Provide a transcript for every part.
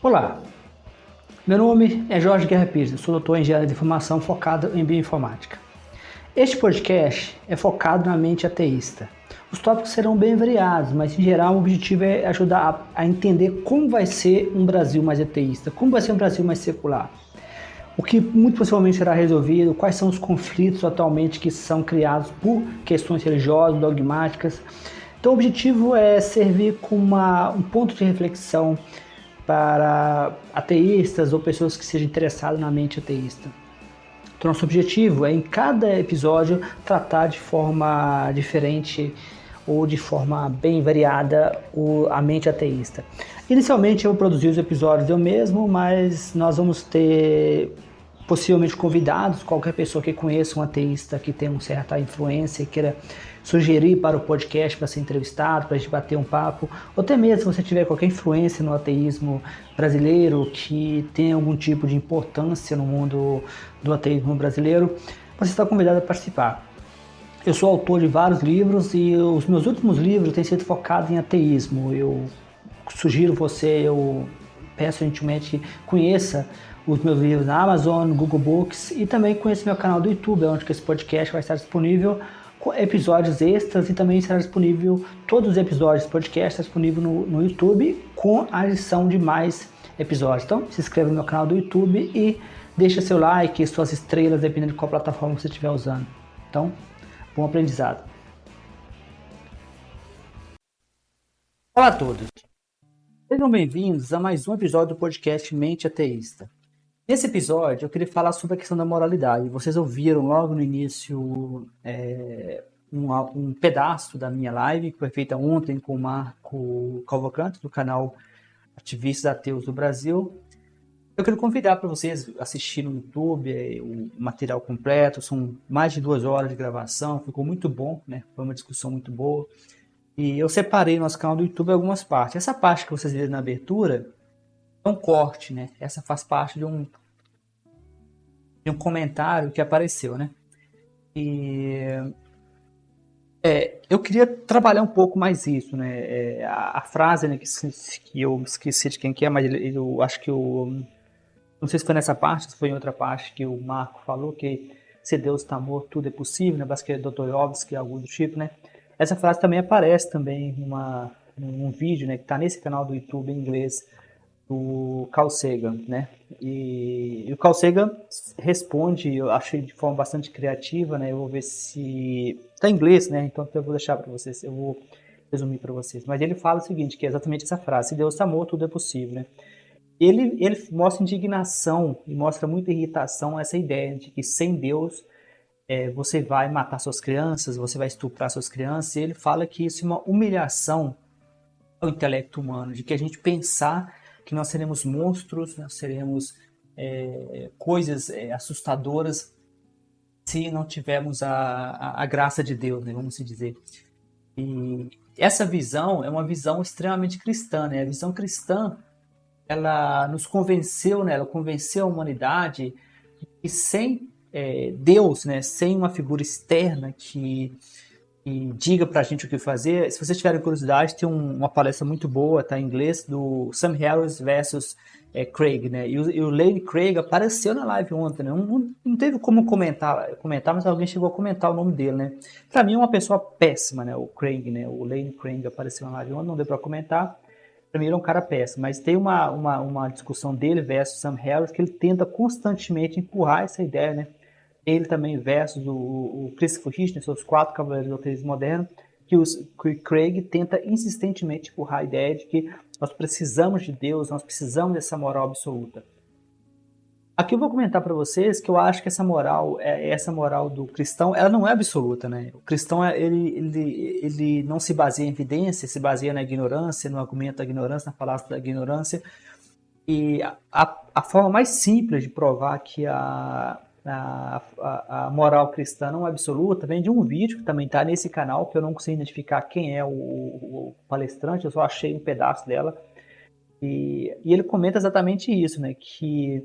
Olá, meu nome é Jorge Guerra Pires, sou doutor em engenharia de informação focado em bioinformática. Este podcast é focado na mente ateísta. Os tópicos serão bem variados, mas em geral o objetivo é ajudar a entender como vai ser um Brasil mais ateísta, como vai ser um Brasil mais secular. O que muito possivelmente será resolvido, quais são os conflitos atualmente que são criados por questões religiosas, dogmáticas. Então o objetivo é servir como um ponto de reflexão para ateístas ou pessoas que sejam interessadas na mente ateísta. Então, nosso objetivo é, em cada episódio, tratar de forma diferente ou de forma bem variada a mente ateísta. Inicialmente, eu vou produzir os episódios eu mesmo, mas nós vamos ter possivelmente convidados, qualquer pessoa que conheça um ateísta que tem uma certa influência e queira sugerir para o podcast para ser entrevistado, para a gente bater um papo, ou até mesmo se você tiver qualquer influência no ateísmo brasileiro que tem algum tipo de importância no mundo do ateísmo brasileiro, você está convidado a participar. Eu sou autor de vários livros e os meus últimos livros têm sido focados em ateísmo. Eu sugiro eu peço gentilmente que conheça os meus livros na Amazon, no Google Books e também conheça meu canal do YouTube, onde esse podcast vai estar disponível com episódios extras e também será disponível, todos os episódios do podcast estão disponíveis no YouTube com a adição de mais episódios. Então se inscreva no meu canal do YouTube e deixa seu like, suas estrelas, dependendo de qual plataforma você estiver usando. Então, bom aprendizado. Olá a todos. Sejam bem-vindos a mais um episódio do podcast Mente Ateísta. Nesse episódio, eu queria falar sobre a questão da moralidade. Vocês ouviram logo no início um pedaço da minha live, que foi feita ontem com o Marco Cavalcante, do canal Ativistas Ateus do Brasil. Eu quero convidar para vocês assistirem no YouTube o material completo. São mais de 2 horas de gravação, ficou muito bom, né? Foi uma discussão muito boa. E eu separei no nosso canal do YouTube algumas partes. Essa parte que vocês viram na abertura é um corte, né? Essa faz parte de um comentário que apareceu, né? E eu queria trabalhar um pouco mais isso, né? A frase, né, que eu esqueci de quem que é, mas eu acho que não sei se foi nessa parte, se foi em outra parte que o Marco falou que se Deus está morto, tudo é possível, né? Basicamente, Dostoiévski, algo do tipo, né? Essa frase também aparece também num vídeo, né, que está nesse canal do YouTube em inglês, do Carl Sagan, né? E o Carl Sagan responde, eu achei de forma bastante criativa, né? Eu vou ver se está em inglês, né? Então eu vou deixar para vocês, eu vou resumir para vocês. Mas ele fala o seguinte, que é exatamente essa frase: se Deus está morto, tudo é possível, né? Ele mostra indignação e mostra muita irritação a essa ideia de que sem Deus você vai matar suas crianças, você vai estuprar suas crianças. E ele fala que isso é uma humilhação ao intelecto humano, de que a gente pensar que nós seremos monstros, nós seremos coisas assustadoras se não tivermos a graça de Deus, né, vamos dizer. E essa visão é uma visão extremamente cristã, né? A visão cristã, ela nos convenceu, né? Ela convenceu a humanidade que sem Deus, né? Sem uma figura externa que diga pra gente o que fazer. Se vocês tiverem curiosidade, tem uma palestra muito boa, tá em inglês, do Sam Harris versus Craig, né? E o Lane Craig apareceu na live ontem, né? Não teve como comentar, mas alguém chegou a comentar o nome dele, né? Pra mim é uma pessoa péssima, né? O Craig, né? O Lane Craig apareceu na live ontem, não deu pra comentar. Pra mim ele é um cara péssimo, mas tem uma discussão dele versus Sam Harris que ele tenta constantemente empurrar essa ideia, né? Ele também versus o Christopher Hitchens, seus 4 Cavaleiros do Ateísmo Moderno, que o Craig tenta insistentemente empurrar a ideia de que nós precisamos de Deus, nós precisamos dessa moral absoluta. Aqui eu vou comentar para vocês que eu acho que essa moral do cristão, ela não é absoluta, né? O cristão, ele não se baseia em evidência, se baseia na ignorância, no argumento da ignorância, na falácia da ignorância. E a forma mais simples de provar que a moral cristã não é absoluta vem de um vídeo que também está nesse canal, que eu não consigo identificar quem é o palestrante, eu só achei um pedaço dela. E ele comenta exatamente isso, né? Que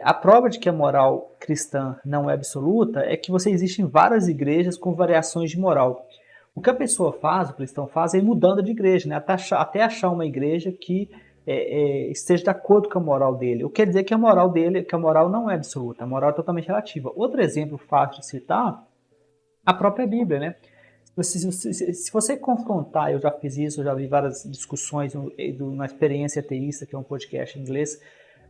a prova de que a moral cristã não é absoluta é que existem várias igrejas com variações de moral. O que a pessoa faz, o cristão faz, é ir mudando de igreja, né? Até achar uma igreja que esteja de acordo com a moral dele. O que quer dizer que a moral não é absoluta, a moral é totalmente relativa. Outro exemplo fácil de citar, a própria Bíblia, né? Se você confrontar, eu já fiz isso, eu já vi várias discussões numa experiência ateísta, que é um podcast em inglês,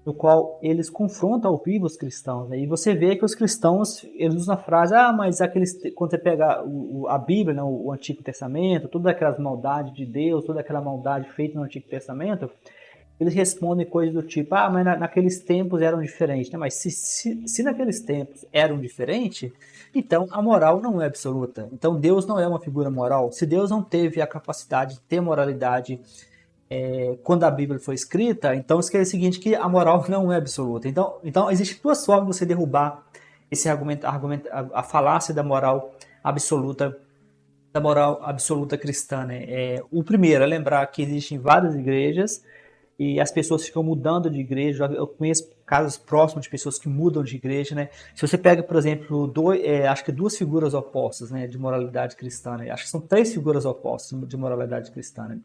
no qual eles confrontam ao vivo os cristãos, né? E você vê que os cristãos, eles usam a frase, mas quando você pega a Bíblia, né, o Antigo Testamento, todas aquelas maldades de Deus, toda aquela maldade feita no Antigo Testamento, eles respondem coisas do tipo, mas naqueles tempos eram diferentes, né? Mas se naqueles tempos eram diferentes, então a moral não é absoluta. Então Deus não é uma figura moral. Se Deus não teve a capacidade de ter moralidade quando a Bíblia foi escrita, então isso quer dizer o seguinte, que a moral não é absoluta. Então existem duas formas de você derrubar esse argumento, a falácia da moral absoluta cristã, né? O primeiro é lembrar que existem várias igrejas e as pessoas ficam mudando de igreja. Eu conheço casos próximos de pessoas que mudam de igreja, né? Se você pega, por exemplo, acho que duas figuras opostas, né, de moralidade cristã, né? Acho que são três figuras opostas de moralidade cristã, né?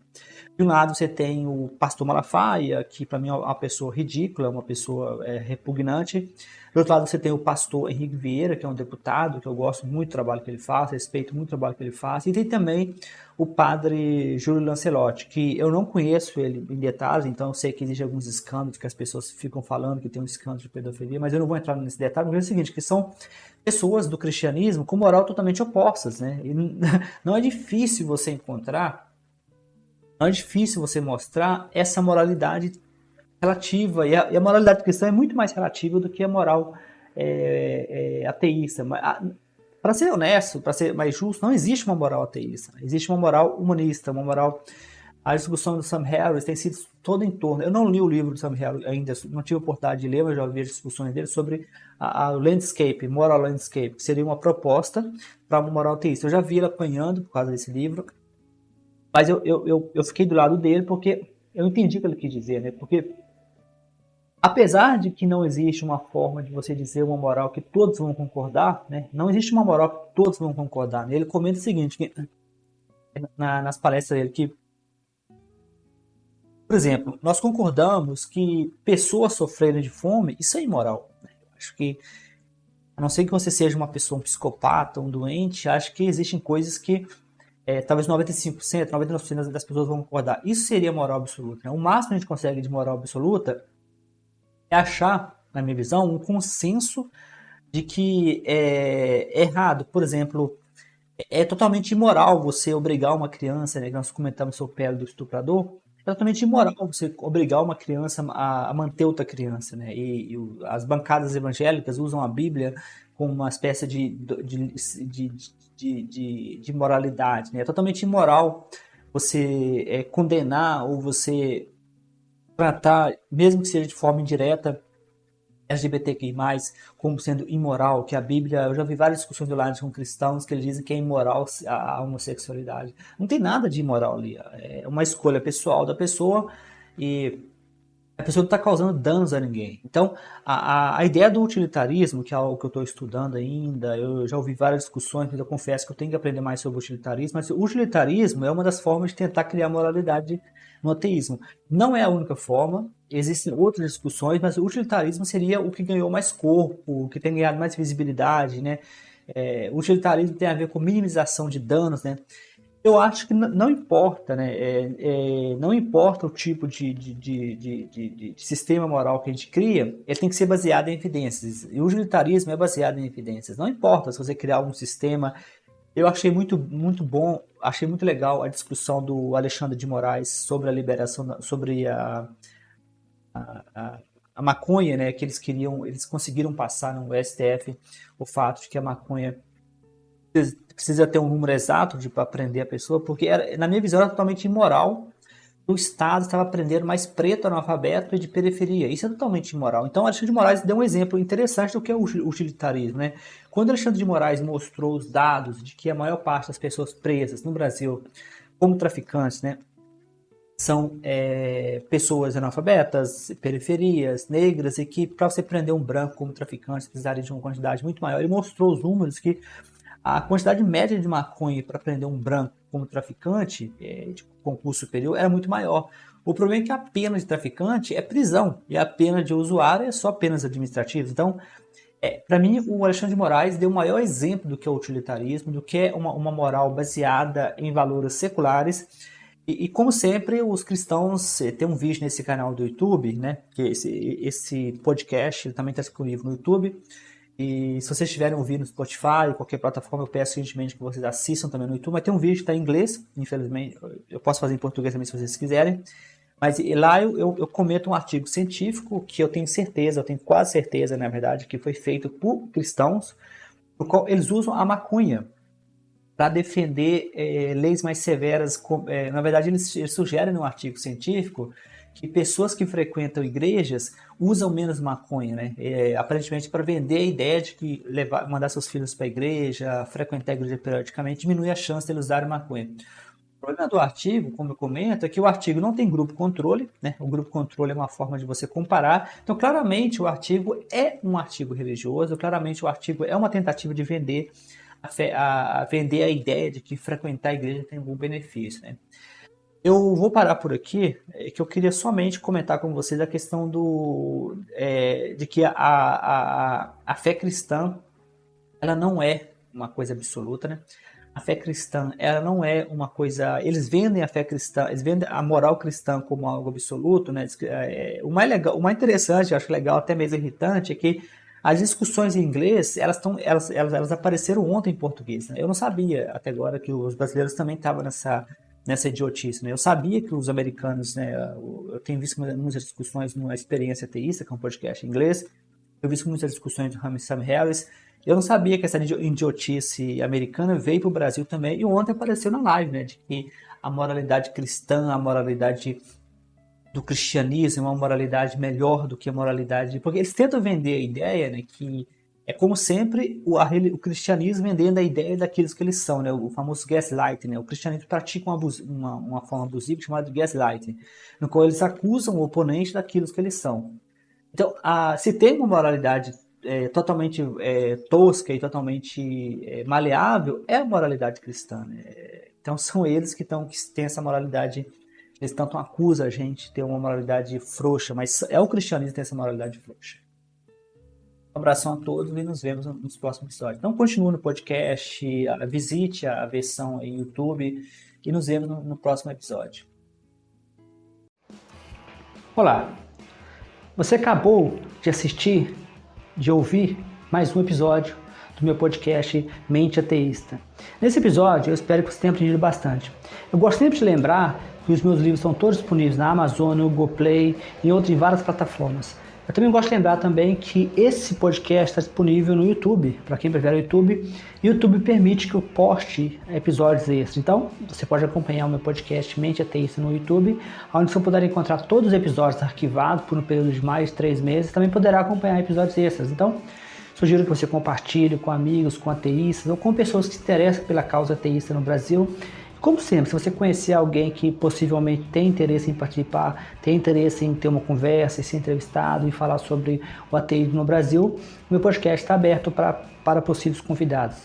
De um lado você tem o pastor Malafaia, que para mim é uma pessoa ridícula, uma pessoa repugnante. Do outro lado você tem o pastor Henrique Vieira, que é um deputado, que eu gosto muito do trabalho que ele faz, respeito muito o trabalho que ele faz. E tem também o padre Júlio Lancelotti, que eu não conheço ele em detalhes, então eu sei que existem alguns escândalos que as pessoas ficam falando que tem um escândalo de pedofilia, mas eu não vou entrar nesse detalhe, porque é o seguinte, que são pessoas do cristianismo com moral totalmente opostas, né? E não é difícil você encontrar, não é difícil você mostrar essa moralidade relativa, e a moralidade cristã é muito mais relativa do que a moral ateísta. Para ser honesto, para ser mais justo, não existe uma moral ateísta. Existe uma moral humanista, uma moral... A discussão do Sam Harris tem sido toda em torno... Eu não li o livro do Sam Harris ainda, não tive a oportunidade de ler, mas já ouvi as discussões dele sobre a landscape, moral landscape, que seria uma proposta para uma moral ateísta. Eu já vi ele apanhando por causa desse livro, mas eu fiquei do lado dele porque eu entendi o que ele quis dizer, né? Porque apesar de que não existe uma forma de você dizer uma moral que todos vão concordar, né? Não existe uma moral que todos vão concordar. Né? Ele comenta o seguinte, que, nas palestras dele, que, por exemplo, nós concordamos que pessoas sofrerem de fome, isso é imoral. Né? Acho que, a não ser que você seja uma pessoa, um psicopata, um doente, acho que existem coisas que talvez 95%, 99% das pessoas vão concordar. Isso seria moral absoluta. Né? O máximo que a gente consegue de moral absoluta é achar, na minha visão, um consenso de que é errado. Por exemplo, é totalmente imoral você obrigar uma criança, né, nós comentamos sobre o pele do estuprador, é totalmente imoral você obrigar uma criança a manter outra criança. Né? E as bancadas evangélicas usam a Bíblia como uma espécie de moralidade. Né? É totalmente imoral você condenar ou você tratar, mesmo que seja de forma indireta, LGBTQI+, como sendo imoral, que a Bíblia, eu já vi várias discussões do lado com cristãos que eles dizem que é imoral a homossexualidade. Não tem nada de imoral ali, é uma escolha pessoal da pessoa e a pessoa não está causando danos a ninguém. Então, a ideia do utilitarismo, que é algo que eu estou estudando ainda, eu já ouvi várias discussões, mas eu confesso que eu tenho que aprender mais sobre o utilitarismo, mas o utilitarismo é uma das formas de tentar criar moralidade no ateísmo. Não é a única forma, existem outras discussões, mas o utilitarismo seria o que ganhou mais corpo, o que tem ganhado mais visibilidade, né? O utilitarismo tem a ver com minimização de danos, né? Eu acho que não importa, né? Não importa o tipo de sistema moral que a gente cria, ele tem que ser baseado em evidências. E o utilitarismo é baseado em evidências. Não importa se você criar um sistema. Eu achei muito bom, achei muito legal a discussão do Alexandre de Moraes sobre a liberação, sobre a maconha, né? Que eles conseguiram passar no STF o fato de que a maconha precisa ter um número exato para prender a pessoa, porque na minha visão era totalmente imoral. O Estado estava prendendo mais preto analfabeto e de periferia. Isso é totalmente imoral. Então, Alexandre de Moraes deu um exemplo interessante do que é o utilitarismo. Né? Quando Alexandre de Moraes mostrou os dados de que a maior parte das pessoas presas no Brasil como traficantes, né, são pessoas analfabetas, periferias, negras, e que para você prender um branco como traficante precisaria de uma quantidade muito maior. Ele mostrou os números que a quantidade média de maconha para prender um branco como traficante de concurso superior era muito maior. O problema é que a pena de traficante é prisão e a pena de usuário é só penas administrativas. Então, para mim, o Alexandre de Moraes deu o maior exemplo do que é o utilitarismo, do que é uma moral baseada em valores seculares. E como sempre, os cristãos, tem um vídeo nesse canal do YouTube, né? Que esse podcast também está disponível no YouTube. E se vocês estiverem ouvindo no Spotify, qualquer plataforma, eu peço gentilmente que vocês assistam também no YouTube. Mas tem um vídeo que está em inglês, infelizmente. Eu posso fazer em português também se vocês quiserem. Mas lá eu comento um artigo científico que eu tenho quase certeza, na verdade, que foi feito por cristãos, no qual eles usam a maconha para defender leis mais severas. Na verdade, eles sugerem no artigo científico que pessoas que frequentam igrejas usam menos maconha, né? Aparentemente para vender a ideia de que mandar seus filhos para a igreja, frequentar a igreja periodicamente, diminui a chance de eles usarem maconha. O problema do artigo, como eu comento, é que o artigo não tem grupo controle, né? O grupo controle é uma forma de você comparar. Então, claramente, o artigo é um artigo religioso, claramente o artigo é uma tentativa de vender vender a ideia de que frequentar a igreja tem algum benefício, né? Eu vou parar por aqui, que eu queria somente comentar com vocês a questão de que a fé cristã, ela não é uma coisa absoluta, né? A fé cristã, ela não é uma coisa... Eles vendem a fé cristã, eles vendem a moral cristã como algo absoluto, né? O mais legal, o mais interessante, eu acho legal, até mesmo irritante, é que as discussões em inglês, elas apareceram ontem em português, né? Eu não sabia até agora que os brasileiros também estavam nessa idiotice, né? Eu sabia que os americanos, né? Eu tenho visto muitas discussões no Experiência Ateísta, que é um podcast em inglês. Eu vi muitas discussões do Sam Harris. Eu não sabia que essa idiotice americana veio para o Brasil também. E ontem apareceu na live, né? De que a moralidade cristã, a moralidade do cristianismo é uma moralidade melhor do que a moralidade... Porque eles tentam vender a ideia, né? Que é como sempre o cristianismo vendendo a ideia daqueles que eles são, né? O famoso gaslighting, né? O cristianismo pratica uma forma abusiva chamada gaslighting, no qual eles acusam o oponente daquilo que eles são. Então, se tem uma moralidade totalmente tosca e totalmente maleável, é a moralidade cristã, né? Então, são eles que têm essa moralidade, eles tanto acusam a gente de ter uma moralidade frouxa, mas é o cristianismo que tem essa moralidade frouxa. Um abração a todos e nos vemos nos próximos episódios. Então, continue no podcast, visite a versão em YouTube e nos vemos no próximo episódio. Olá! Você acabou de assistir, de ouvir mais um episódio do meu podcast Mente Ateísta. Nesse episódio, eu espero que você tenha aprendido bastante. Eu gosto sempre de lembrar que os meus livros estão todos disponíveis na Amazon, no Google Play e em várias plataformas. Eu também gosto de lembrar também que esse podcast está disponível no YouTube, para quem prefere o YouTube. E o YouTube permite que eu poste episódios extras. Então, você pode acompanhar o meu podcast Mente Ateísta no YouTube, onde você poderá encontrar todos os episódios arquivados por um período de mais de 3 meses. Também poderá acompanhar episódios extras. Então, sugiro que você compartilhe com amigos, com ateístas ou com pessoas que se interessam pela causa ateísta no Brasil. Como sempre, se você conhecer alguém que possivelmente tem interesse em participar, tem interesse em ter uma conversa, em ser entrevistado e falar sobre o ateísmo no Brasil, o meu podcast está aberto para possíveis convidados.